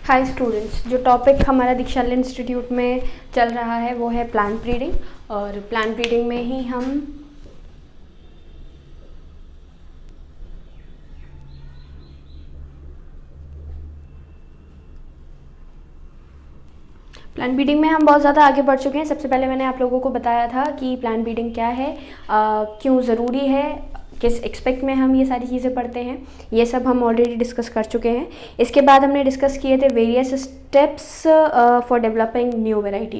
Hi students, जो topic हमारा दीक्षाला institute में चल रहा है वो है प्लांट ब्रीडिंग। और प्लांट ब्रीडिंग में ही हम बहुत ज़्यादा आगे बढ़ चुके हैं। सबसे पहले मैंने आप लोगों को बताया था कि प्लांट ब्रीडिंग क्या है, क्यों ज़रूरी है, किस एक्सपेक्ट में हम ये सारी चीज़ें पढ़ते हैं, ये सब हम ऑलरेडी डिस्कस कर चुके हैं। इसके बाद हमने डिस्कस किए थे various steps for developing new variety.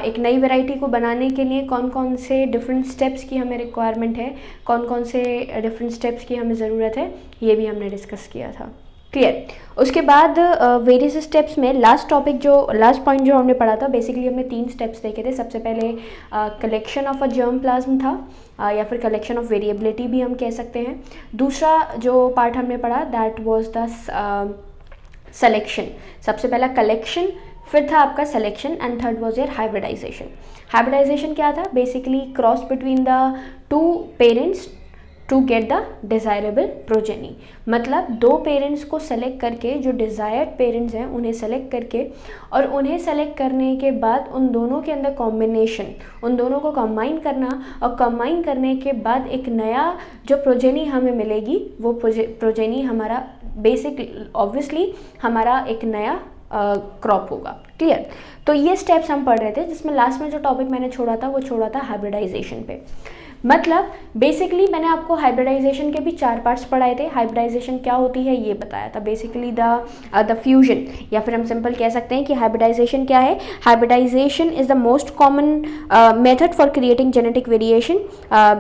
एक नई वैरायटी को बनाने के लिए कौन कौन से डिफरेंट स्टेप्स की हमें रिक्वायरमेंट है, कौन कौन से डिफरेंट स्टेप्स की हमें ज़रूरत है, ये भी हमने डिस्कस किया था। क्लियर। उसके बाद वेरियस स्टेप्स में लास्ट पॉइंट जो हमने पढ़ा था, बेसिकली हमने 3 स्टेप्स देखे थे। सबसे पहले collection of a germ plasm था, या फिर कलेक्शन ऑफ वेरिएबिलिटी भी हम कह सकते हैं। दूसरा जो पार्ट हमने पढ़ा दैट वाज द सिलेक्शन। सबसे पहला कलेक्शन, फिर था आपका selection and third was your hybridisation. Hybridisation क्या था? Basically cross between the two parents to get the desirable progeny. मतलब दो पेरेंट्स को सेलेक्ट करके, जो डिज़ायर्ड पेरेंट्स हैं उन्हें सेलेक्ट करके, और उन्हें सेलेक्ट करने के बाद उन दोनों के अंदर कॉम्बिनेशन, उन दोनों को कंबाइन करना, और कंबाइन करने के बाद एक नया जो प्रोजेनी हमें मिलेगी, वो प्रोजेनी हमारा बेसिक ऑब्वियसली हमारा एक नया क्रॉप होगा। क्लियर। तो ये स्टेप्स हम पढ़ रहे थे, जिसमें लास्ट में जो टॉपिक मैंने छोड़ा था वो छोड़ा था हाइब्रिडाइजेशन पे। मतलब बेसिकली मैंने आपको हाइब्रिडाइजेशन के भी 4 पार्ट्स पढ़ाए थे। हाइब्रिडाइजेशन क्या होती है ये बताया था, बेसिकली द फ्यूजन, या फिर हम सिंपल कह सकते हैं कि हाइब्रिडाइजेशन क्या है। Hybridisation is the most common method for creating genetic variation.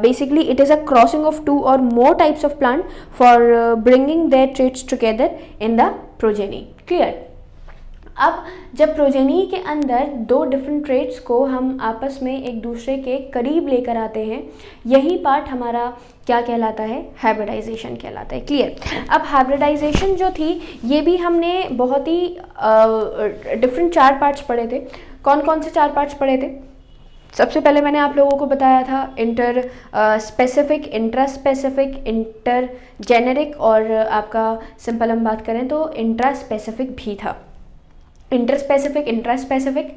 Basically it is a crossing of 2 और more types of plant for bringing their traits together in the progeny. Clear. अब जब progeny के अंदर 2 different traits को हम आपस में एक दूसरे के करीब लेकर आते हैं, यही पार्ट हमारा क्या कहलाता है? हाइब्रिडाइजेशन कहलाता है। क्लियर। अब हाइब्रिडाइजेशन जो थी ये भी हमने बहुत ही डिफरेंट 4 पार्ट्स पढ़े थे। कौन कौन से 4 पार्ट्स पढ़े थे? सबसे पहले मैंने आप लोगों को बताया था inter specific, intra specific, inter generic, और आपका सिंपल हम बात करें तो इंट्रा स्पेसिफिक भी था। Inter specific, intra specific,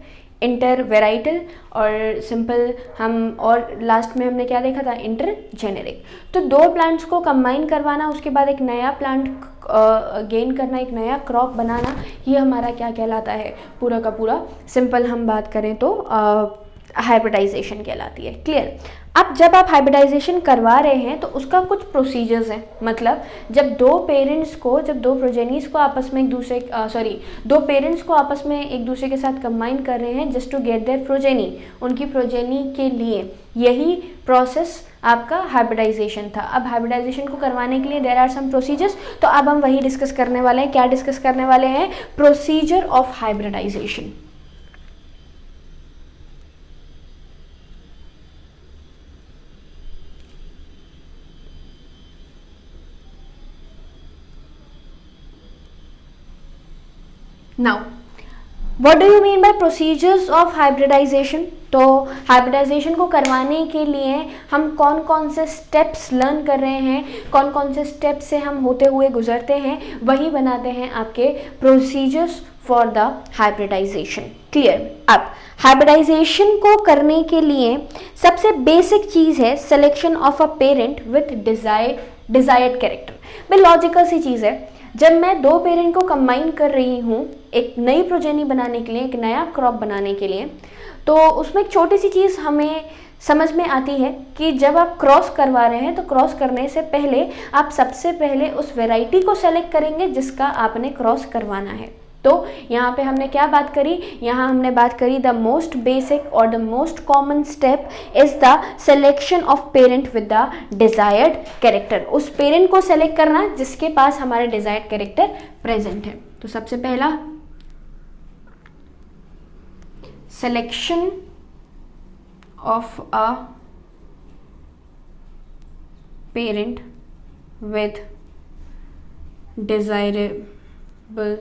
inter varietal, और सिंपल हम, और लास्ट में हमने क्या देखा था? Inter generic. तो 2 प्लांट्स को कंबाइन करवाना, उसके बाद एक नया प्लांट गेन करना, एक नया क्रॉप बनाना, ये हमारा क्या कहलाता है? पूरा का पूरा सिंपल हम बात करें तो हाइब्रिडाइजेशन कहलाती है। क्लियर। अब जब आप हाइब्रिडाइजेशन करवा रहे हैं तो उसका कुछ प्रोसीजर्स हैं। मतलब जब दो पेरेंट्स को, जब 2 प्रोजेनीज को आपस में दो पेरेंट्स को आपस में एक दूसरे के साथ कंबाइन कर रहे हैं just to get their progeny, उनकी प्रोजेनी के लिए, यही प्रोसेस आपका हाइब्रिडाइजेशन था। अब हाइब्रिडाइजेशन को करवाने के लिए देयर आर सम प्रोसीजर्स, तो अब हम वही डिस्कस करने वाले हैं। क्या डिस्कस करने वाले हैं? Procedure of hybridisation. Now what do you mean by procedures of hybridisation? तो हाइब्रिडाइजेशन को करवाने के लिए हम कौन कौन से स्टेप्स लर्न कर रहे हैं, कौन कौन से स्टेप्स से हम होते हुए गुजरते हैं, वही बनाते हैं आपके procedures for the hybridisation. Clear. अब हाइब्रिडाइजेशन को करने के लिए सबसे बेसिक चीज़ है selection of a parent with desired character. भाई लॉजिकल सी चीज़ है, जब मैं 2 पेरेंट को कंबाइन कर रही हूँ एक नई प्रोजेनी बनाने के लिए, एक नया क्रॉप बनाने के लिए, तो उसमें एक छोटी सी चीज़ हमें समझ में आती है कि जब आप क्रॉस करवा रहे हैं तो क्रॉस करने से पहले आप सबसे पहले उस वैरायटी को सेलेक्ट करेंगे जिसका आपने क्रॉस करवाना है। तो यहाँ पे हमने क्या बात करी? यहाँ हमने बात करी द मोस्ट बेसिक और the most common step is the selection of parent with the desired character. उस पेरेंट को सेलेक्ट करना जिसके पास हमारे डिजायर्ड कैरेक्टर प्रेजेंट है। तो सबसे पहला selection of a parent with desirable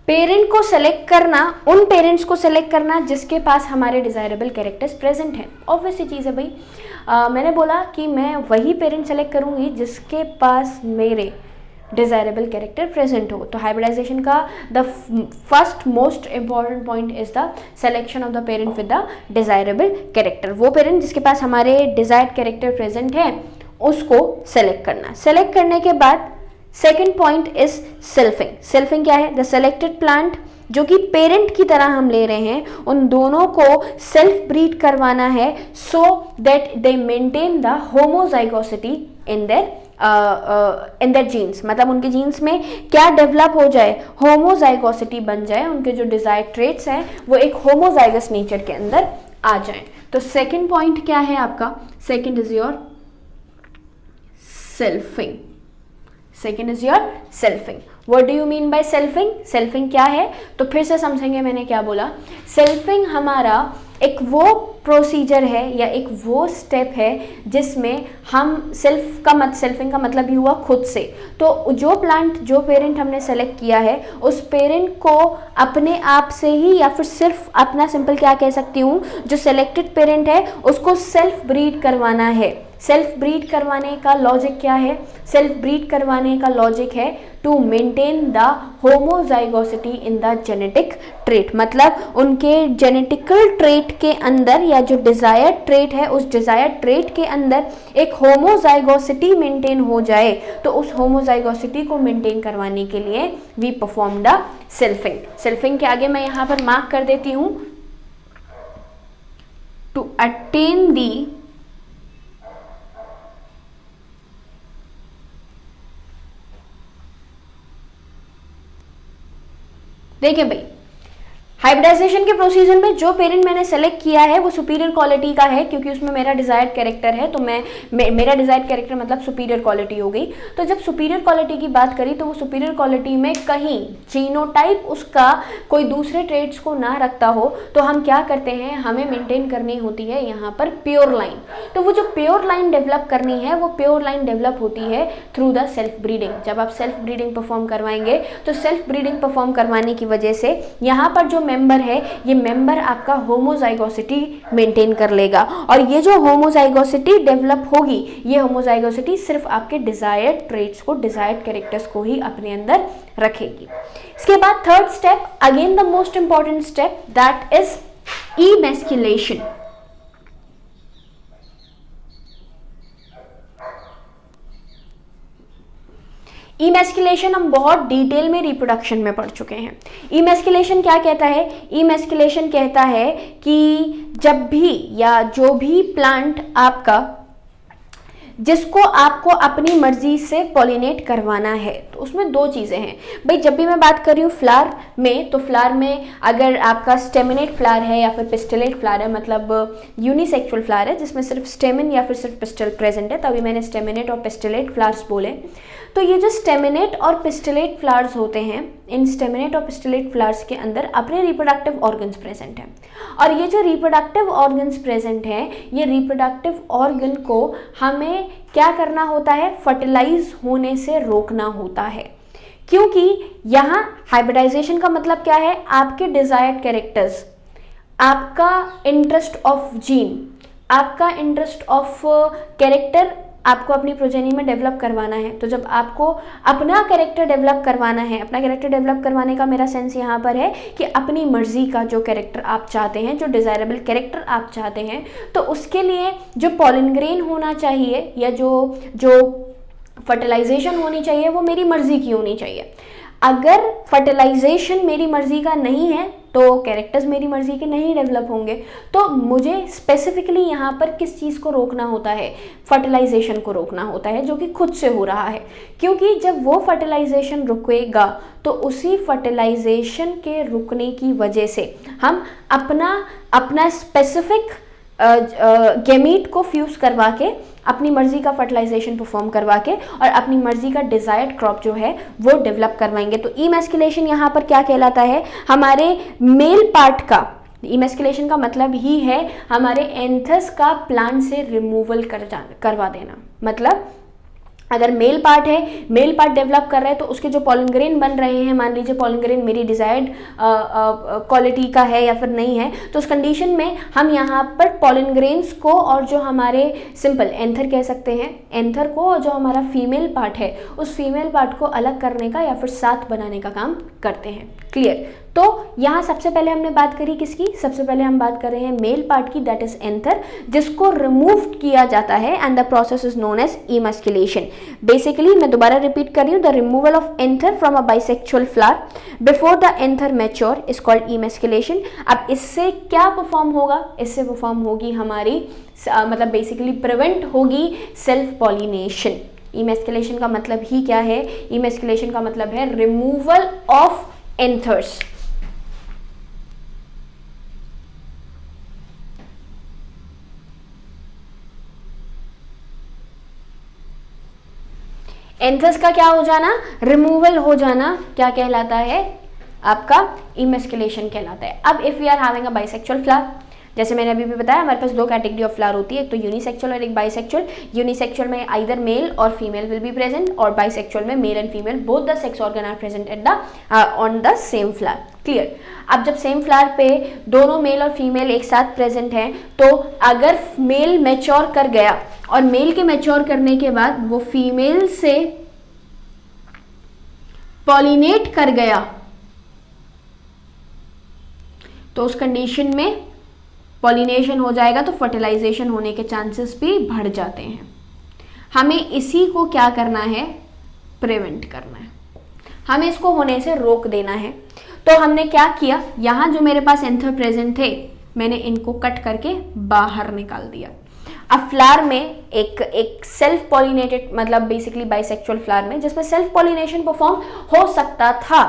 parent को सेलेक्ट करना, उन पेरेंट्स को सेलेक्ट करना जिसके पास हमारे डिज़ायरेबल कैरेक्टर्स प्रेजेंट हैं। ऑब्वियस सी चीज़ है भाई, मैंने बोला कि मैं वही पेरेंट सेलेक्ट करूँगी जिसके पास मेरे डिज़ायरेबल कैरेक्टर प्रेजेंट हो। तो हाइब्रिडाइजेशन का the first most important point is the selection of the parent with the desirable character. वो पेरेंट जिसके पास हमारे डिज़ायर्ड कैरेक्टर प्रेजेंट है उसको सेलेक्ट करना। सेलेक्ट करने के बाद second point is selfing. Selfing क्या है? द सेलेक्टेड प्लांट जो कि पेरेंट की तरह हम ले रहे हैं, उन दोनों को सेल्फ ब्रीड करवाना है so that they maintain the homozygosity in their genes. मतलब उनके जीन्स में क्या डेवलप हो जाए, होमोजाइगोसिटी बन जाए, उनके जो डिजायर्ड ट्रेट्स हैं वो एक होमोजाइगस नेचर के अंदर आ जाए। तो सेकेंड पॉइंट क्या है आपका? Second is your selfing. Second is your selfing. What do you mean bye selfing? Selfing क्या है तो फिर से समझेंगे मैंने क्या बोला। सेल्फिंग हमारा एक वो प्रोसीजर है या एक वो स्टेप है जिसमें हम सेल्फिंग का मतलब ही हुआ खुद से। तो जो प्लांट, जो पेरेंट हमने सेलेक्ट किया है उस पेरेंट को अपने आप से ही या फिर सिर्फ अपना सिंपल क्या कह सकती हूँ, जो सेलेक्टेड पेरेंट है उसको सेल्फ ब्रीड करवाना है। सेल्फ ब्रीड करवाने का लॉजिक क्या है? सेल्फ ब्रीड करवाने का लॉजिक है to maintain the homozygosity in the genetic trait. मतलब उनके जेनेटिकल ट्रेट के अंदर या जो डिजायर्ड ट्रेट है उस डिजायर्ड ट्रेट के अंदर एक होमोजाइगोसिटी मेंटेन हो जाए। तो उस होमोजाइगोसिटी को मेंटेन करवाने के लिए we perform the selfing. Selfing के आगे मैं यहाँ पर मार्क कर देती हूँ, टू अटेन दी देखिए भाई, हाइब्रिडाइजेशन के प्रोसीजर में जो पेरेंट मैंने सेलेक्ट किया है वो सुपीरियर क्वालिटी का है क्योंकि उसमें मेरा डिजायर्ड कैरेक्टर है। तो मेरा डिजायर्ड कैरेक्टर मतलब सुपीरियर क्वालिटी हो गई। तो जब सुपीरियर क्वालिटी की बात करी तो वो सुपीरियर क्वालिटी में कहीं जीनोटाइप उसका कोई दूसरे ट्रेड्स को ना रखता हो तो हम क्या करते हैं, हमें मेंटेन करनी होती है यहाँ पर प्योर लाइन। तो वो जो प्योर लाइन डेवलप करनी है वो प्योर लाइन डेवलप होती है थ्रू द सेल्फ ब्रीडिंग। जब आप सेल्फ ब्रीडिंग परफॉर्म करवाएंगे तो सेल्फ ब्रीडिंग परफॉर्म करवाने की वजह से यहाँ पर जो मेंबर है ये मेंबर आपका होमोजाइगोसिटी मेंटेन कर लेगा और ये जो होमोजाइगोसिटी डेवलप होगी ये होमोजाइगोसिटी सिर्फ आपके डिजायर्ड ट्रेट्स को, डिजायर्ड कैरेक्टर्स को ही अपने अंदर रखेगी। इसके बाद third step, again the most important step, that is emasculation. Emasculation हम बहुत डिटेल में रिप्रोडक्शन में पढ़ चुके हैं। इमैस्कुलेशन क्या कहता है? इमैस्कुलेशन कहता है कि जब भी या जो भी प्लांट आपका जिसको आपको अपनी मर्जी से पॉलिनेट करवाना है तो उसमें दो चीज़ें हैं भाई। जब भी मैं बात कर रही हूँ फ्लावर में, तो फ्लावर में अगर आपका स्टेमिनेट फ्लावर है या फिर पिस्टलेट फ्लावर है, मतलब यूनिसेक्सुअल फ्लावर है जिसमें सिर्फ स्टेमिन या फिर सिर्फ पिस्टल प्रेजेंट है, तभी मैंने स्टेमिनेट और पिस्टलेट फ्लावर्स बोले। तो ये जो स्टेमिनेट और पिस्टलेट फ्लावर्स होते हैं, इन स्टेमिनेट और पिस्टलेट फ्लावर्स के अंदर अपने रिप्रोडक्टिव ऑर्गन्स प्रेजेंट हैं और ये जो रिप्रोडक्टिव ऑर्गन्स प्रेजेंट हैं ये रिप्रोडक्टिव ऑर्गन को हमें क्या करना होता है? फर्टिलाइज होने से रोकना होता है। क्योंकि यहाँ हाइब्रिडाइजेशन का मतलब क्या है? आपके डिजायर्ड कैरेक्टर्स, आपका इंटरेस्ट ऑफ जीन, आपका इंटरेस्ट ऑफ कैरेक्टर आपको अपनी प्रोजेनी में डेवलप करवाना है। तो जब आपको अपना कैरेक्टर डेवलप करवाना है, अपना कैरेक्टर डेवलप करवाने का मेरा सेंस यहाँ पर है कि अपनी मर्जी का जो कैरेक्टर आप चाहते हैं, जो डिज़ायरेबल कैरेक्टर आप चाहते हैं, तो उसके लिए जो पॉलन ग्रेन होना चाहिए या जो फर्टिलाइजेशन होनी चाहिए वो मेरी मर्जी की होनी चाहिए। अगर फर्टिलाइजेशन मेरी मर्जी का नहीं है तो कैरेक्टर्स मेरी मर्जी के नहीं डेवलप होंगे। तो मुझे स्पेसिफिकली यहाँ पर किस चीज़ को रोकना होता है? फर्टिलाइजेशन को रोकना होता है जो कि खुद से हो रहा है। क्योंकि जब वो फर्टिलाइजेशन रुकेगा तो उसी फर्टिलाइजेशन के रुकने की वजह से हम अपना स्पेसिफिक गैमीट को फ्यूज करवा के अपनी मर्जी का फर्टिलाइजेशन परफॉर्म करवा के और अपनी मर्जी का डिजायर्ड क्रॉप जो है वो डेवलप करवाएंगे। तो इमैस्कुलेशन यहाँ पर क्या कहलाता है? हमारे मेल पार्ट का, इमैस्कुलेशन का मतलब ही है हमारे एंथस का प्लांट से रिमूवल करवा देना। मतलब अगर मेल पार्ट है, मेल पार्ट डेवलप कर रहा है तो उसके जो पॉलन ग्रेन बन रहे हैं, मान लीजिए पॉलन ग्रेन मेरी डिजायर्ड क्वालिटी का है या फिर नहीं है, तो उस कंडीशन में हम यहाँ पर पॉलन ग्रेन्स को और जो हमारे सिंपल एंथर कह सकते हैं, एंथर को और जो हमारा फीमेल पार्ट है उस फीमेल पार्ट को अलग करने का या फिर साथ बनाने का काम करते हैं। क्लियर? तो यहाँ सबसे पहले हमने बात करी किसकी? सबसे पहले हम बात कर रहे हैं मेल पार्ट की, दैट इज एंथर, जिसको रिमूव किया जाता है and the process is known as emasculation. Basically मैं दोबारा रिपीट कर रही हूँ, the removal of anther from a bisexual flower before the anther mature is called emasculation. अब इससे क्या परफॉर्म होगा? इससे परफॉर्म होगी हमारी मतलब बेसिकली प्रिवेंट होगी सेल्फ पॉलिनेशन। इमस्कुलेशन का मतलब ही क्या है? इमस्कुलेशन का मतलब है रिमूवल ऑफ एंथर्स। एंथर्स का क्या हो जाना? रिमूवल हो जाना। क्या कहलाता है? आपका इमस्कुलेशन कहलाता है। अब if we are having a bisexual flower, जैसे मैंने अभी भी बताया हमारे पास दो कैटेगरी ऑफ फ्लावर होती है, एक तो यूनिसेक्सुअल और एक बाइसेक्सुअल। यूनिसेक्सुअल में आइदर मेल और फीमेल विल बी प्रेजेंट, और बाइसेक्सुअल में male and female both the sex organ are present at the on the same flower. Clear? अब जब सेम फ्लावर पे दोनों मेल और फीमेल एक साथ प्रेजेंट हैं, तो अगर मेल मैच्योर कर गया और मेल के मैच्योर करने के बाद वो फीमेल से पॉलिनेट कर गया, तो उस कंडीशन में पॉलिनेशन हो जाएगा, तो फर्टिलाइजेशन होने के चांसेस भी बढ़ जाते हैं। हमें इसी को क्या करना है? प्रिवेंट करना है, हमें इसको होने से रोक देना है। तो हमने क्या किया, यहाँ जो मेरे पास एंथर प्रेजेंट थे मैंने इनको कट करके बाहर निकाल दिया। अब फ्लावर में एक सेल्फ पॉलिनेटेड मतलब बेसिकली बाइसेक्सुअल फ्लावर में जिसमें सेल्फ पॉलिनेशन परफॉर्म हो सकता था,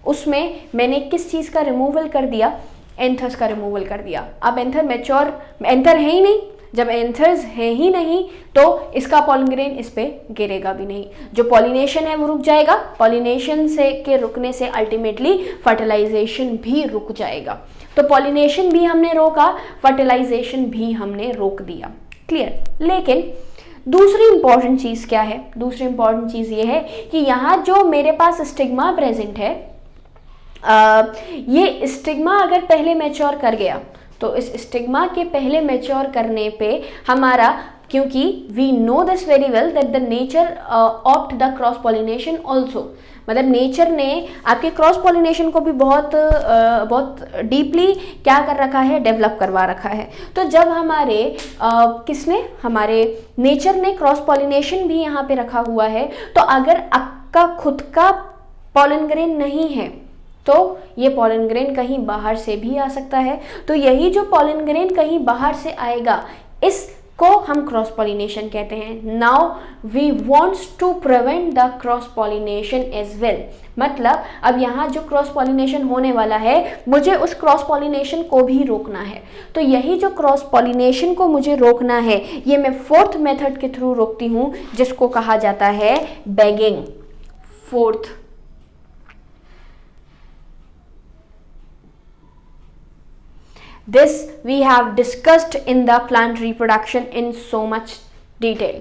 उसमें मैंने किस चीज़ का रिमूवल कर दिया? एंथर्स का रिमूवल कर दिया। अब एंथर मैच्योर, एंथर है ही नहीं, जब एंथर्स है ही नहीं तो इसका पॉलन ग्रेन इस पे गिरेगा भी नहीं, जो पॉलिनेशन है वो रुक जाएगा। पॉलिनेशन से के रुकने से अल्टीमेटली फर्टिलाइजेशन भी रुक जाएगा। तो पॉलिनेशन भी हमने रोका, फर्टिलाइजेशन भी हमने रोक दिया। क्लियर? लेकिन दूसरी इंपॉर्टेंट चीज़ क्या है? दूसरी इंपॉर्टेंट चीज़ ये है कि यहाँ जो मेरे पास स्टिग्मा प्रेजेंट है, ये स्टिग्मा अगर पहले मैच्योर कर गया तो इस स्टिग्मा के पहले मैच्योर करने पे हमारा, क्योंकि we know this very well that the nature opt the cross pollination also, मतलब नेचर ने आपके क्रॉस पॉलिनेशन को भी बहुत डीपली क्या कर रखा है? डेवलप करवा रखा है। तो जब हमारे किसने, हमारे नेचर ने क्रॉस पॉलिनेशन भी यहाँ पे रखा हुआ है, तो अगर आपका खुद का पॉलन ग्रेन नहीं है तो ये पॉलन ग्रेन कहीं बाहर से भी आ सकता है। तो यही जो पॉलन ग्रेन कहीं बाहर से आएगा, इसको हम क्रॉस पॉलिनेशन कहते हैं। Now we wants to prevent the cross pollination as well, मतलब अब यहाँ जो क्रॉस पॉलिनेशन होने वाला है मुझे उस क्रॉस पॉलिनेशन को भी रोकना है। तो यही जो क्रॉस पॉलिनेशन को मुझे रोकना है, ये मैं फोर्थ मेथड के थ्रू रोकती हूँ, जिसको कहा जाता है bagging. Fourth, this we have discussed in the plant reproduction in so much detail.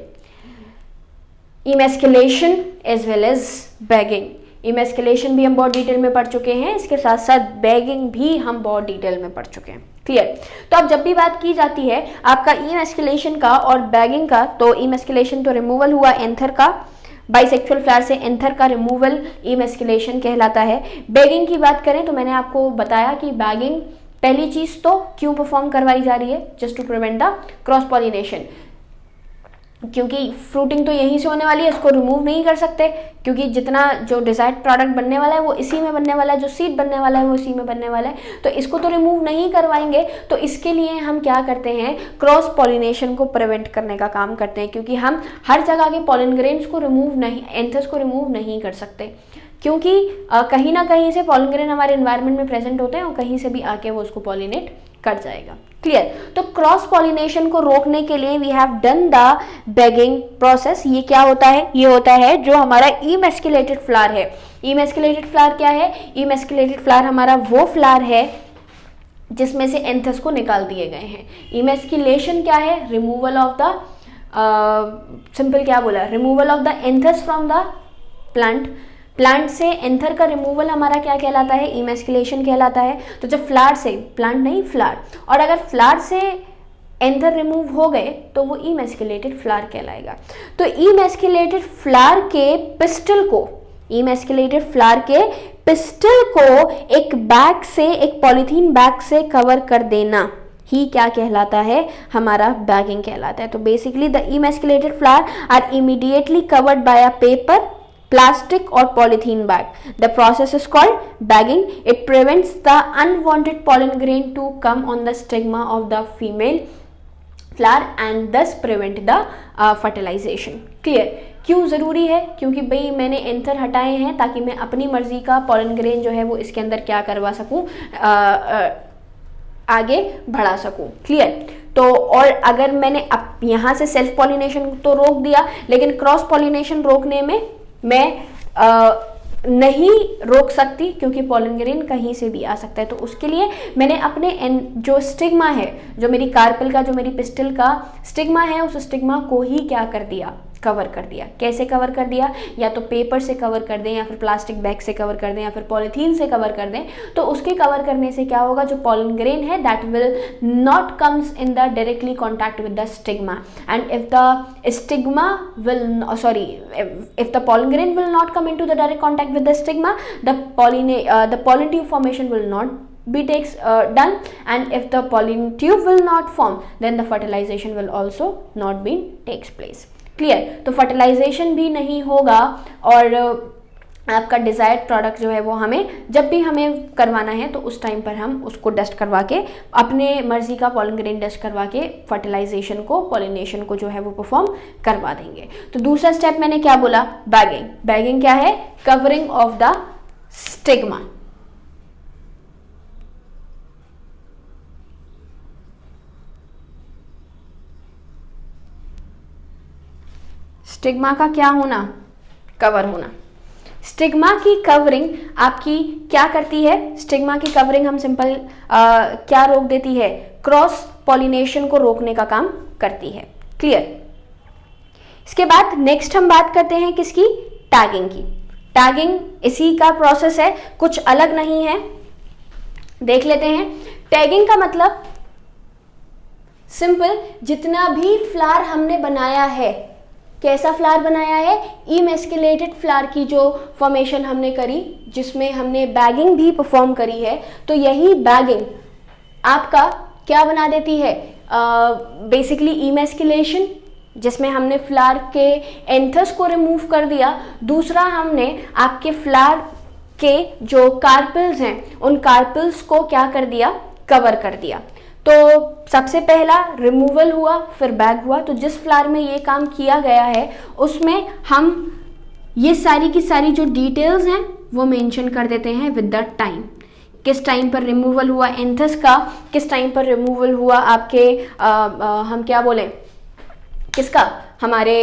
Emasculation as well as bagging. Emasculation भी हम बहुत डिटेल में पढ़ चुके हैं, इसके साथ साथ बैगिंग भी हम बहुत डिटेल में पढ़ चुके हैं। क्लियर? तो अब जब भी बात की जाती है आपका इमस्कुलेशन का और बैगिंग का, तो इमस्कुलेशन तो रिमूवल हुआ एंथर का, बाइसेक्सुअल फ्लावर से एंथर का रिमूवल इमस्कुलेशन कहलाता है। बैगिंग की बात करें तो मैंने आपको बताया कि बैगिंग पहली चीज तो क्यों परफॉर्म करवाई जा रही है? Just to prevent the cross pollination, क्योंकि फ्रूटिंग तो यहीं से होने वाली है, इसको रिमूव नहीं कर सकते, क्योंकि जितना जो डिजायर्ड प्रोडक्ट बनने वाला है वो इसी में बनने वाला है, जो सीड बनने वाला है वो इसी में बनने वाला है, तो इसको तो रिमूव नहीं करवाएंगे। तो इसके लिए हम क्या करते हैं? क्रॉस पॉलिनेशन को प्रिवेंट करने का काम करते हैं, क्योंकि हम हर जगह के पॉलन ग्रेन्स को रिमूव नहीं, एंथर्स को रिमूव नहीं कर सकते, क्योंकि कहीं ना कहीं से पॉलन ग्रेन हमारे एनवायरनमेंट में प्रेजेंट होते हैं और कहीं से भी आके वो उसको पॉलिनेट कर जाएगा। क्लियर? तो क्रॉस पॉलिनेशन को रोकने के लिए we have done the bagging process. ये क्या होता है? ये होता है जो हमारा इमस्कुलेटेड फ्लावर है। इमस्कुलेटेड फ्लावर क्या है? इमस्कुलेटेड फ्लावर हमारा वो फ्लावर है जिसमें से एंथर्स को निकाल दिए गए हैं। इमस्कुलेशन क्या है? रिमूवल ऑफ द सिंपल क्या बोला, removal of the anthers from the plant, plant से एंथर का रिमूवल हमारा क्या कहलाता है, इमेस्कुलेशन कहलाता है। तो जब फ्लावर से, प्लांट नहीं फ्लावर, और अगर फ्लावर से एंथर रिमूव हो गए तो वो इमेस्कुलेटेड फ्लावर कहलाएगा। तो इमेस्कुलेटेड फ्लावर के पिस्टल को, इमेस्कुलेटेड फ्लावर के पिस्टल को एक बैग से, एक पॉलीथीन बैग से कवर कर देना ही क्या कहलाता है, हमारा बैगिंग कहलाता है। तो basically the emasculated flower are immediately covered by a paper, plastic or polythene bag. The process is called bagging. It prevents the unwanted pollen grain to come on the stigma of the female flower and thus prevent the fertilization. Clear? क्यों ज़रूरी है, क्योंकि भाई मैंने anther हटाए हैं ताकि मैं अपनी मर्जी का pollen grain जो है वो इसके अंदर क्या करवा सकूं, आगे बढ़ा सकूं। क्लियर? तो और अगर मैंने अब यहाँ से सेल्फ पॉलिनेशन तो रोक दिया, लेकिन क्रॉस पॉलिनेशन रोकने में मैं नहीं रोक सकती क्योंकि पॉलन ग्रेन कहीं से भी आ सकता है। तो उसके लिए मैंने अपने जो स्टिग्मा है, जो मेरी कार्पेल का, जो मेरी पिस्टल का स्टिग्मा है, उस स्टिग्मा को ही क्या कर दिया, कवर कर दिया। कैसे कवर कर दिया, या तो पेपर से कवर कर दें, या फिर प्लास्टिक बैग से कवर कर दें, या फिर पॉलीथीन से कवर कर दें। तो उसके कवर करने से क्या होगा, जो पॉलन ग्रेन है that will not comes in the directly contact with the stigma, and if the stigma will if the pollen grain will not come into the direct contact with the stigma, the pollen tube formation will not be done, and if the pollen tube will not form, then the fertilization will also not be takes place. Clear? तो fertilisation भी नहीं होगा और आपका desired product जो है वो हमें जब भी हमें करवाना है तो उस टाइम पर हम उसको डस्ट करवा के, अपने मर्जी का पॉलन ग्रेन डस्ट करवा के फर्टिलाइजेशन को, पॉलिनेशन को जो है वो परफॉर्म करवा देंगे। तो दूसरा स्टेप मैंने क्या बोला, बैगिंग। बैगिंग क्या है, covering of the stigma. Stigma का क्या होना, कवर होना। स्टिग्मा की कवरिंग आपकी क्या करती है, स्टिग्मा की कवरिंग हम सिंपल क्या रोक देती है, क्रॉस पॉलिनेशन को रोकने का काम करती है। क्लियर? इसके बाद नेक्स्ट हम बात करते हैं किसकी, टैगिंग की। टैगिंग इसी का प्रोसेस है, कुछ अलग नहीं है, देख लेते हैं। टैगिंग का मतलब सिंपल, जितना भी फ्लावर हमने बनाया है, कैसा फ्लावर बनाया है, इमेस्कुलेटेड फ्लावर की जो फॉर्मेशन हमने करी, जिसमें हमने बैगिंग भी परफॉर्म करी है, तो यही बैगिंग आपका क्या बना देती है, बेसिकली इमेस्कुलेशन, जिसमें हमने फ्लावर के एंथस को रिमूव कर दिया। दूसरा, हमने आपके फ्लावर के जो कार्पेल्स हैं, उन कार्पेल्स को क्या कर दिया, कवर कर दिया। तो सबसे पहला रिमूवल हुआ, फिर बैग हुआ। तो जिस फ्लावर में ये काम किया गया है उसमें हम ये सारी की सारी जो डिटेल्स हैं वो मेंशन कर देते हैं विद द टाइम, किस टाइम पर रिमूवल हुआ एंथस का, किस टाइम पर रिमूवल हुआ आपके हम क्या बोलें, किसका, हमारे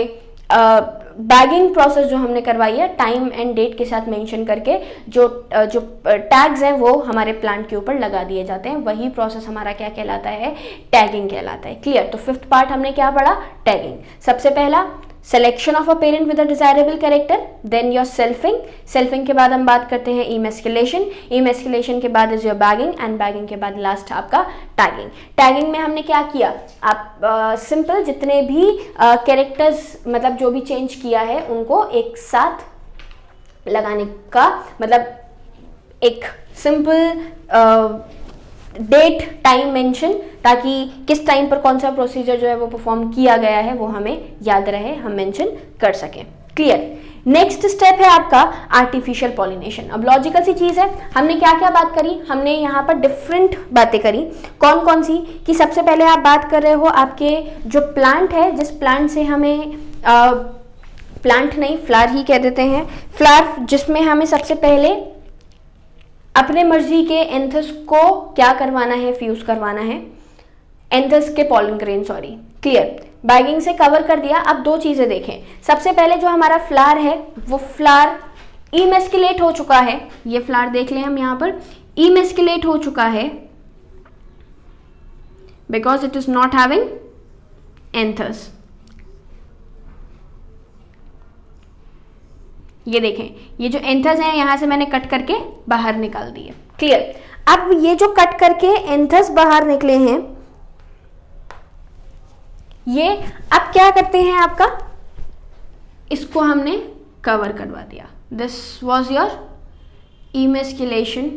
बैगिंग प्रोसेस जो हमने करवाई है, टाइम एंड डेट के साथ मेंशन करके जो टैग्स हैं वो हमारे प्लांट के ऊपर लगा दिए जाते हैं। वही प्रोसेस हमारा क्या कहलाता है, टैगिंग कहलाता है। क्लियर? तो फिफ्थ पार्ट हमने क्या पढ़ा, टैगिंग। सबसे पहला selection of a parent with a desirable character, then your selfing. Selfing के बाद हम बात करते हैं इमेस्कुलेशन। इमेस्कुलेशन के बाद is your bagging, and bagging के बाद लास्ट आपका टैगिंग। टैगिंग में हमने क्या किया, आप सिंपल जितने भी कैरेक्टर्स मतलब जो भी चेंज किया है उनको एक साथ लगाने का मतलब एक सिंपल डेट टाइम मेंशन, ताकि किस टाइम पर कौन सा प्रोसीजर जो है वो परफॉर्म किया गया है वो हमें याद रहे, हम मेंशन कर सकें। क्लियर? नेक्स्ट स्टेप है आपका आर्टिफिशियल पॉलिनेशन। अब लॉजिकल सी चीज़ है, हमने क्या क्या बात करी, हमने यहाँ पर डिफरेंट बातें करी। कौन कौन सी, कि सबसे पहले आप बात कर रहे हो आपके जो प्लांट है, जिस प्लांट से हमें प्लांट नहीं फ्लावर ही कह देते हैं, फ्लावर जिसमें हमें सबसे पहले अपने मर्जी के एंथस को क्या करवाना है, फ्यूज करवाना है, एंथस के pollen grain, sorry. Clear? Bagging से कवर कर दिया। अब दो चीजें देखें, सबसे पहले जो हमारा फ्लावर है वो फ्लावर इमेस्कुलेट हो चुका है, ये फ्लावर देख लें हम यहाँ पर, इमेस्कुलेट हो चुका है because it is not having anthers. ये देखें, ये जो एंथस हैं यहाँ से मैंने कट करके बाहर निकाल दिए। क्लियर। अब ये जो कट करके एंथस बाहर निकले हैं, ये अब क्या करते हैं, आपका इसको हमने कवर करवा दिया। This was your emasculation,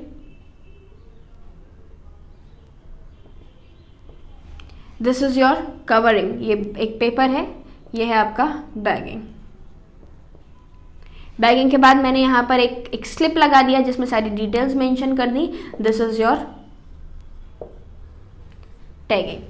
this is your covering. ये एक पेपर है, ये है आपका बैगिंग। बैगिंग के बाद मैंने यहाँ पर एक स्लिप लगा दिया जिसमें सारी डिटेल्स मेंशन कर दी। This is your tagging.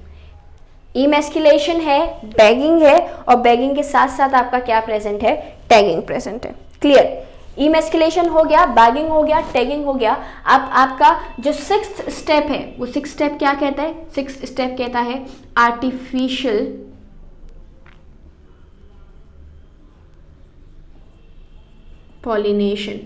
Emasculation है, बैगिंग है, और बैगिंग के साथ साथ आपका क्या प्रेजेंट है, टैगिंग प्रेजेंट है। क्लियर। इमेस्कुलेशन हो गया, बैगिंग हो गया, टैगिंग हो गया। अब आपका जो 6th स्टेप है, वो 6th स्टेप क्या कहता है, 6th स्टेप कहता है आर्टिफिशियल पॉलिनेशन।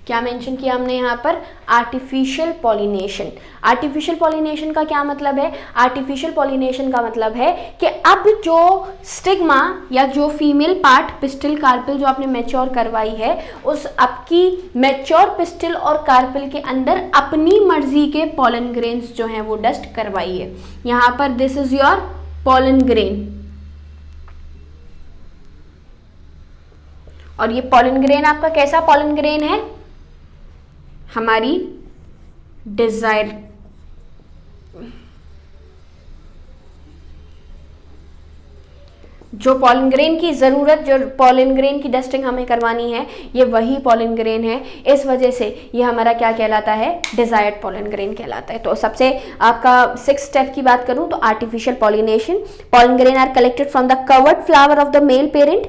क्या मेंशन किया हमने यहाँ पर, आर्टिफिशियल पॉलिनेशन। आर्टिफिशियल पॉलिनेशन का क्या मतलब है, आर्टिफिशियल पॉलिनेशन का मतलब है कि अब जो स्टिग्मा या जो फीमेल पार्ट पिस्टिल कार्पेल जो आपने मैच्योर करवाई है, उस आपकी मैच्योर पिस्टिल और कार्पेल के अंदर अपनी मर्जी के पॉलन ग्रेन्स जो हैं वो डस्ट करवाई है। यहाँ पर this is your pollen grain, और ये पॉलन ग्रेन आपका कैसा पॉलन ग्रेन है, हमारी डिजायर जो पॉलन ग्रेन की ज़रूरत, जो पॉलन ग्रेन की डस्टिंग हमें करवानी है, ये वही पॉलन ग्रेन है। इस वजह से ये हमारा क्या कहलाता है, डिजायर्ड पॉलन ग्रेन कहलाता है। तो सबसे आपका 6th स्टेप की बात करूं तो artificial pollination. Pollen grain are collected from the covered flower of the male parent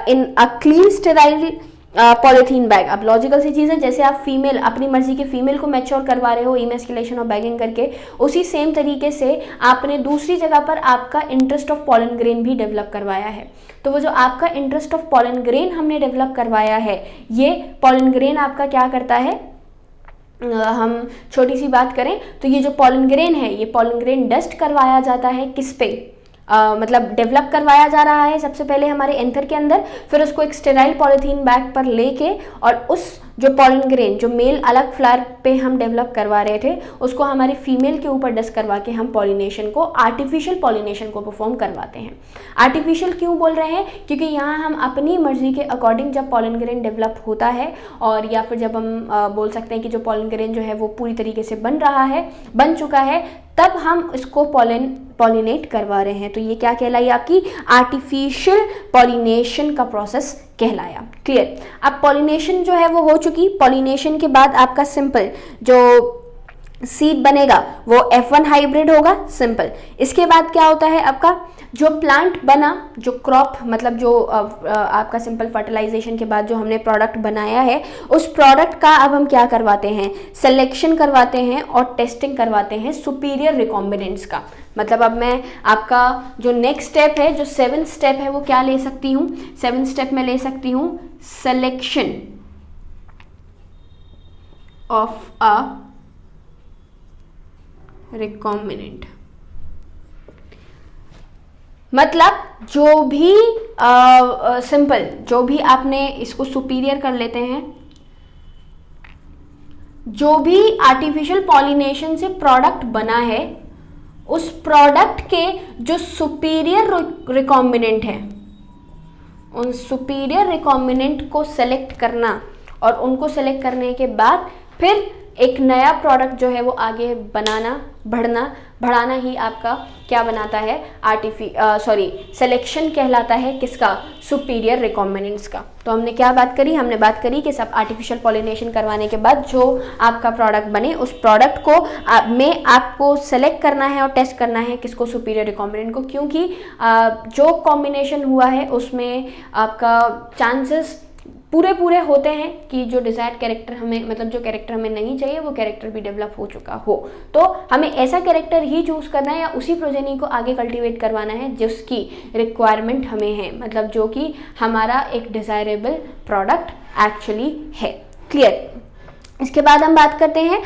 in a clean sterile polythene bag. अब लॉजिकल सी चीज़ है, जैसे आप फीमेल अपनी मर्जी के फीमेल को मैच्योर करवा रहे हो इमेस्कुलेशन और बैगिंग करके, उसी सेम तरीके से आपने दूसरी जगह पर आपका इंटरेस्ट ऑफ पॉलन ग्रेन भी डेवलप करवाया है। तो वो जो आपका इंटरेस्ट ऑफ पॉलन ग्रेन हमने डेवलप करवाया है, ये पॉलन ग्रेन आपका क्या करता है, हम छोटी सी बात करें तो ये जो पॉलन ग्रेन है, ये पॉलन ग्रेन डस्ट करवाया जाता है किस पे, मतलब डेवलप करवाया जा रहा है सबसे पहले हमारे एंथर के अंदर, फिर उसको एक स्टेराइल पॉलीथीन बैग पर लेके और उस जो पॉलन ग्रेन जो मेल अलग फ्लावर पे हम डेवलप करवा रहे थे, उसको हमारी फीमेल के ऊपर डस्ट करवा के हम पॉलिनेशन को, आर्टिफिशियल पॉलिनेशन को परफॉर्म करवाते हैं। आर्टिफिशियल क्यों बोल रहे हैं, क्योंकि यहाँ हम अपनी मर्जी के अकॉर्डिंग जब पॉलन ग्रेन डेवलप होता है, और या फिर जब हम बोल सकते हैं कि जो पॉलन ग्रेन जो है वो पूरी तरीके से बन चुका है, तब हम इसको पॉलिनेट करवा रहे हैं। तो ये क्या कहलाई, आपकी आर्टिफिशियल पॉलिनेशन का प्रोसेस कहलाया। क्लियर। अब पॉलिनेशन जो है वो हो चुकी। पॉलिनेशन के बाद आपका सिंपल जो सीड बनेगा वो F1 हाइब्रिड होगा, सिंपल। इसके बाद क्या होता है, आपका जो प्लांट बना, जो क्रॉप मतलब जो आपका सिंपल फर्टिलाइजेशन के बाद जो हमने प्रोडक्ट बनाया है, उस प्रोडक्ट का अब हम क्या करवाते हैं, सिलेक्शन करवाते हैं और टेस्टिंग करवाते हैं सुपीरियर रिकॉम्बिनेंट्स का। मतलब अब मैं आपका जो नेक्स्ट स्टेप है, जो 7th स्टेप है, वो क्या ले सकती हूँ, 7th स्टेप में ले सकती हूँ सिलेक्शन ऑफ अ रिकॉम्बिनेंट। मतलब जो भी सिंपल जो भी आपने इसको सुपीरियर कर लेते हैं, जो भी आर्टिफिशियल पॉलिनेशन से प्रोडक्ट बना है, उस प्रोडक्ट के जो सुपीरियर रिकॉम्बिनेंट है, उन सुपीरियर रिकॉम्बिनेंट को सेलेक्ट करना, और उनको सेलेक्ट करने के बाद फिर एक नया प्रोडक्ट जो है वो आगे बढ़ाना ही आपका क्या बनाता है, सिलेक्शन कहलाता है किसका, सुपीरियर रिकॉम्बिनेंट्स का। तो हमने क्या बात करी, हमने बात करी कि सब आर्टिफिशियल पॉलिनेशन करवाने के बाद जो आपका प्रोडक्ट बने, उस प्रोडक्ट को में आपको सेलेक्ट करना है और टेस्ट करना है किसको, सुपीरियर रिकॉम्बिनेंट को, क्योंकि जो कॉम्बिनेशन हुआ है उसमें आपका चांसेस पूरे होते हैं कि जो डिजायर्ड कैरेक्टर हमें, मतलब जो कैरेक्टर हमें नहीं चाहिए, वो कैरेक्टर भी डेवलप हो चुका हो। तो हमें ऐसा कैरेक्टर ही चूज करना है या उसी प्रोजेनी को आगे कल्टीवेट करवाना है जिसकी रिक्वायरमेंट हमें है, मतलब जो कि हमारा एक डिजायरेबल प्रोडक्ट एक्चुअली है। क्लियर। इसके बाद हम बात करते हैं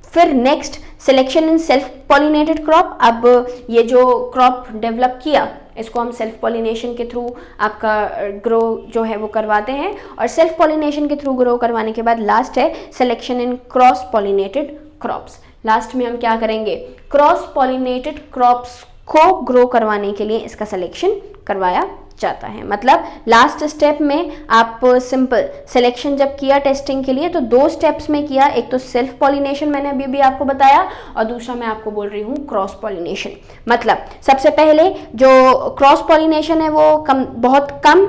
फिर next selection in self pollinated crop, अब ये जो क्रॉप डेवलप किया इसको हम सेल्फ पॉलिनेशन के थ्रू आपका ग्रो जो है वो करवाते हैं, और सेल्फ पॉलिनेशन के थ्रू ग्रो करवाने के बाद लास्ट है selection in cross pollinated crops. Last में हम क्या करेंगे, क्रॉस पॉलिनेटेड क्रॉप्स को ग्रो करवाने के लिए इसका सिलेक्शन करवाया जाता है। मतलब लास्ट स्टेप में आप सिंपल सिलेक्शन जब किया टेस्टिंग के लिए तो 2 स्टेप्स में किया, एक तो सेल्फ पॉलिनेशन मैंने अभी भी आपको बताया, और दूसरा मैं आपको बोल रही हूँ क्रॉस पॉलिनेशन। मतलब सबसे पहले जो क्रॉस पॉलिनेशन है वो बहुत कम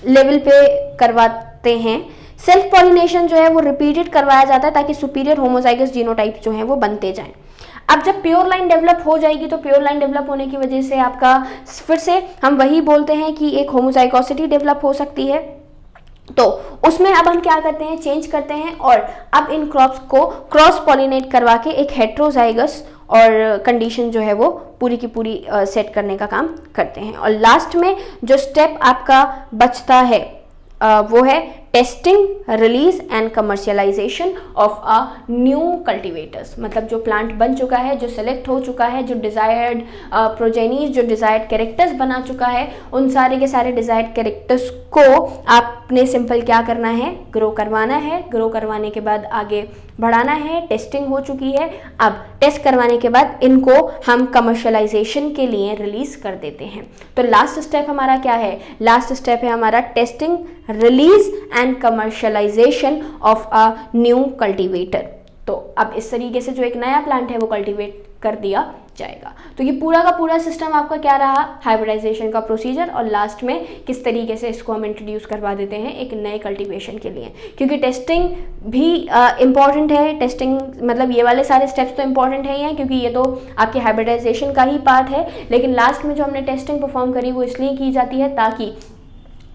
लेवल पे करवाते हैं। सेल्फ पॉलिनेशन जो है वो रिपीटेड करवाया जाता है ताकि सुपीरियर होमोजाइगस जीनोटाइप जो है वो बनते जाएं। अब जब प्योर लाइन डेवलप हो जाएगी तो प्योर लाइन डेवलप होने की वजह से आपका फिर से हम वही बोलते हैं कि एक होमोजाइगोसिटी डेवलप हो सकती है। तो उसमें अब हम क्या करते हैं, चेंज करते हैं और अब इन क्रॉप्स को क्रॉस पॉलिनेट करवा के एक हेट्रोजाइगस और कंडीशन जो है वो पूरी की पूरी सेट करने का काम करते हैं। और लास्ट में जो स्टेप आपका बचता है वो है testing, release and commercialisation of a new cultivators. मतलब जो प्लांट बन चुका है, जो सेलेक्ट हो चुका है, जो डिजायर्ड प्रोजेनीज, जो डिजायर्ड कैरेक्टर्स बना चुका है, उन सारे के सारे डिजायर्ड कैरेक्टर्स को आपने सिंपल क्या करना है, ग्रो करवाना है। ग्रो करवाने के बाद आगे बढ़ाना है। टेस्टिंग हो चुकी है, अब टेस्ट करवाने के बाद इनको हम कमर्शियलाइजेशन के लिए रिलीज कर देते हैं। तो लास्ट स्टेप हमारा क्या है, लास्ट स्टेप है हमारा testing, release and commercialisation of a new cultivator. तो अब इस तरीके से जो एक नया प्लांट है वो कल्टीवेट कर दिया जाएगा। तो ये पूरा का पूरा सिस्टम आपका क्या रहा, हाइब्रिडाइजेशन का प्रोसीजर, और लास्ट में किस तरीके से इसको हम इंट्रोड्यूस करवा देते हैं एक नए कल्टीवेशन के लिए। क्योंकि टेस्टिंग भी इम्पॉर्टेंट है। टेस्टिंग मतलब ये वाले सारे स्टेप्स तो इम्पॉर्टेंट है ही हैं क्योंकि ये तो आपके हाइब्रिडाइजेशन का ही पार्ट है, लेकिन लास्ट में जो हमने टेस्टिंग परफॉर्म करी वो इसलिए की जाती है ताकि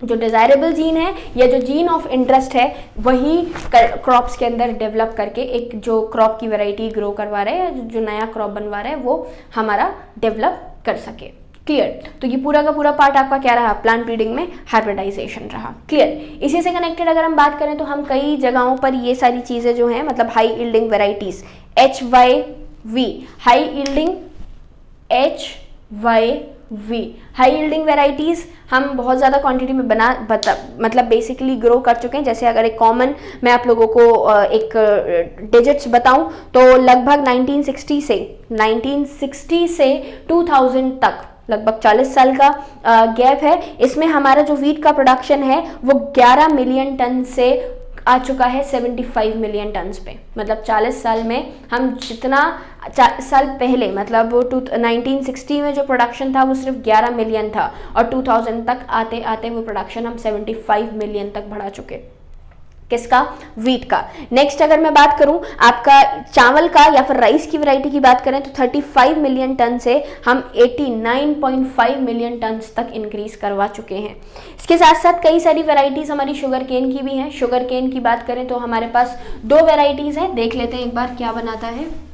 जो डिज़ायरेबल जीन है या जो जीन ऑफ इंटरेस्ट है वही क्रॉप्स के अंदर डेवलप करके एक जो क्रॉप की वैरायटी ग्रो करवा रहे हैं, जो नया क्रॉप बनवा रहे हैं वो हमारा डेवलप कर सके। क्लियर। तो ये पूरा का पूरा पार्ट आपका क्या रहा, प्लांट ब्रीडिंग में हाइब्रिडाइजेशन रहा। क्लियर। इसी से कनेक्टेड अगर हम बात करें तो हम कई जगहों पर ये सारी चीज़ें जो हैं मतलब high yielding varieties HYV, high yielding HYV, high yielding varieties हम बहुत ज़्यादा क्वांटिटी में मतलब बेसिकली ग्रो कर चुके हैं। जैसे अगर एक कॉमन मैं आप लोगों को एक डिजिट्स बताऊं तो लगभग 1960 से 2000 तक लगभग 40 साल का गैप है। इसमें हमारा जो वीट का प्रोडक्शन है वो 11 मिलियन टन से आ चुका है 75 मिलियन टन्स पे। मतलब 40 साल में हम जितना 40 साल पहले मतलब 1960 में जो प्रोडक्शन था वो सिर्फ 11 मिलियन था और 2000 तक आते आते वो प्रोडक्शन हम 75 मिलियन तक बढ़ा चुके। किसका, वीट का। नेक्स्ट अगर मैं बात करूं आपका चावल का या फिर राइस की वैरायटी की बात करें तो 35 मिलियन टन से हम 89.5 मिलियन टन तक इंक्रीज करवा चुके हैं। इसके साथ साथ कई सारी वैरायटीज हमारी शुगर केन की भी हैं। शुगर केन की बात करें तो हमारे पास 2 वैरायटीज हैं, देख लेते हैं एक बार क्या बनाता है।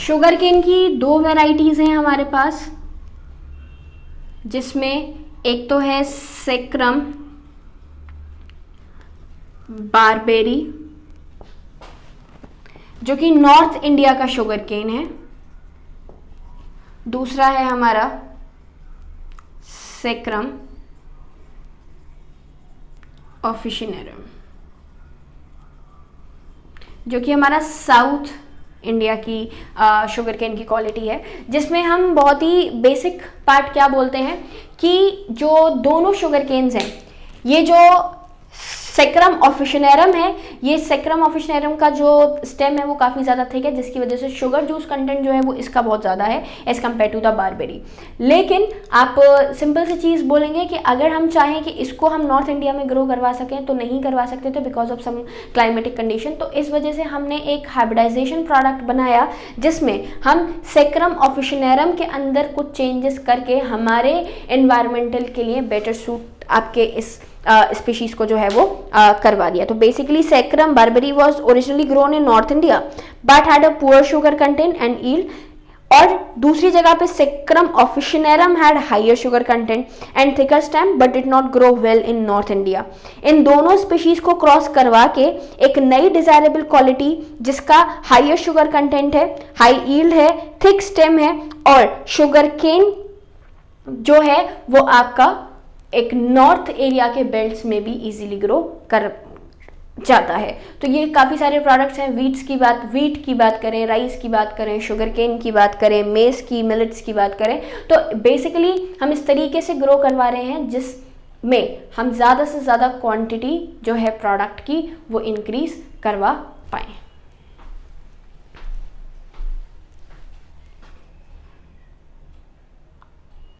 शुगर केन की 2 वैरायटीज़ हैं हमारे पास, जिसमें एक तो है सेक्रम बारबेरी जो कि नॉर्थ इंडिया का शुगर केन है। दूसरा है हमारा सेक्रम ऑफिशिनेरम जो कि हमारा साउथ इंडिया की शुगर केन की क्वालिटी है, जिसमें हम बहुत ही बेसिक पार्ट क्या बोलते हैं कि जो दोनों शुगर केन्स हैं, ये जो सेक्रम ऑफिशिनेरम है, ये सेक्रम ऑफिशिनेरम का जो स्टेम है वो काफ़ी ज़्यादा थिक है, जिसकी वजह से शुगर जूस कंटेंट जो है वो इसका बहुत ज़्यादा है as compare to the barberry. लेकिन आप सिंपल सी चीज़ बोलेंगे कि अगर हम चाहें कि इसको हम नॉर्थ इंडिया में ग्रो करवा सकें तो नहीं करवा सकते थे because of some climatic condition. तो इस वजह से हमने एक हाइब्रिडाइजेशन प्रोडक्ट बनाया जिसमें हम सेक्रम ऑफिशिनेरम के अंदर कुछ चेंजेस करके हमारे एनवायरमेंटल के लिए बेटर सूट आपके इस स्पीशीज़ को जो है वो करवा दिया। तो basically Saccharum barberi was originally grown in north India but had a poor sugar content and yield, और दूसरी जगह पे Saccharum officinarum had higher sugar content and thicker stem but did not grow well in north India. इन दोनों species को cross करवा के एक नई डिजायरेबल क्वालिटी जिसका हायर शुगर कंटेंट है, हाई ईल्ड है, थिक स्टेम है और शुगर केन जो है वो आपका एक नॉर्थ एरिया के बेल्ट्स में भी इजीली ग्रो कर जाता है। तो ये काफ़ी सारे प्रोडक्ट्स हैं। वीट की बात करें, राइस की बात करें, शुगर केन की बात करें, मेस की, मिलेट्स की बात करें, तो बेसिकली हम इस तरीके से ग्रो करवा रहे हैं जिसमें हम ज़्यादा से ज़्यादा क्वांटिटी जो है प्रोडक्ट की वो इंक्रीज करवा पाएँ।